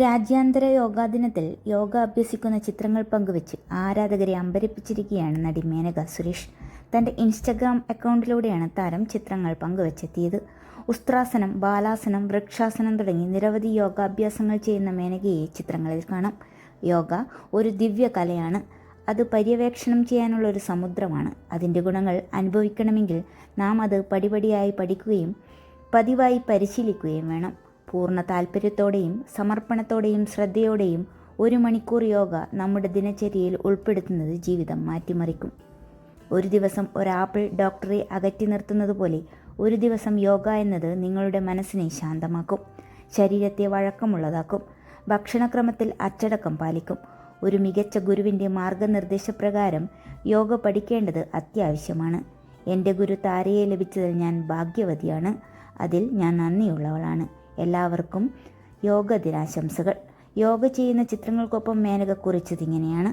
രാജ്യാന്തര യോഗാ ദിനത്തിൽ യോഗ അഭ്യസിക്കുന്ന ചിത്രങ്ങൾ പങ്കുവച്ച് ആരാധകരെ അമ്പരപ്പിച്ചിരിക്കുകയാണ് നടി മേനക സുരേഷ്. തൻ്റെ ഇൻസ്റ്റഗ്രാം അക്കൗണ്ടിലൂടെയാണ് താരം ചിത്രങ്ങൾ പങ്കുവച്ചെത്തിയത്. ഉസ്ത്രാസനം, ബാലാസനം, വൃക്ഷാസനം തുടങ്ങി നിരവധി യോഗാഭ്യാസങ്ങൾ ചെയ്യുന്ന മേനകയെ ചിത്രങ്ങളിൽ കാണാം. യോഗ ഒരു ദിവ്യ കലയാണ്. അത് പര്യവേക്ഷണം ചെയ്യാനുള്ള ഒരു സമുദ്രമാണ്. അതിൻ്റെ ഗുണങ്ങൾ അനുഭവിക്കണമെങ്കിൽ നാം അത് പടിപടിയായി പഠിക്കുകയും പതിവായി പരിശീലിക്കുകയും വേണം. പൂർണ്ണ താല്പര്യത്തോടെയും സമർപ്പണത്തോടെയും ശ്രദ്ധയോടെയും 1 മണിക്കൂർ യോഗ നമ്മുടെ ദിനചര്യയിൽ ഉൾപ്പെടുത്തുന്നത് ജീവിതം മാറ്റിമറിക്കും. ഒരു ദിവസം ഒരാപ്പിൾ ഡോക്ടറെ അകറ്റി നിർത്തുന്നത് പോലെ ഒരു ദിവസം യോഗ എന്നത് നിങ്ങളുടെ മനസ്സിനെ ശാന്തമാക്കും, ശരീരത്തെ വഴക്കമുള്ളതാക്കും, ഭക്ഷണക്രമത്തിൽ അച്ചടക്കം പാലിക്കും. ഒരു മികച്ച ഗുരുവിൻ്റെ മാർഗനിർദ്ദേശപ്രകാരം യോഗ പഠിക്കേണ്ടത് അത്യാവശ്യമാണ്. എൻ്റെ ഗുരു താരയെ ലഭിച്ചതിൽ ഞാൻ ഭാഗ്യവതിയാണ്. അതിൽ ഞാൻ നന്ദിയുള്ളവളാണ്. എല്ലാവർക്കും യോഗ ദിനാശംസകൾ. യോഗ ചെയ്യുന്ന ചിത്രങ്ങൾക്കൊപ്പം മേനക കുറിച്ചതിങ്ങനെയാണ്: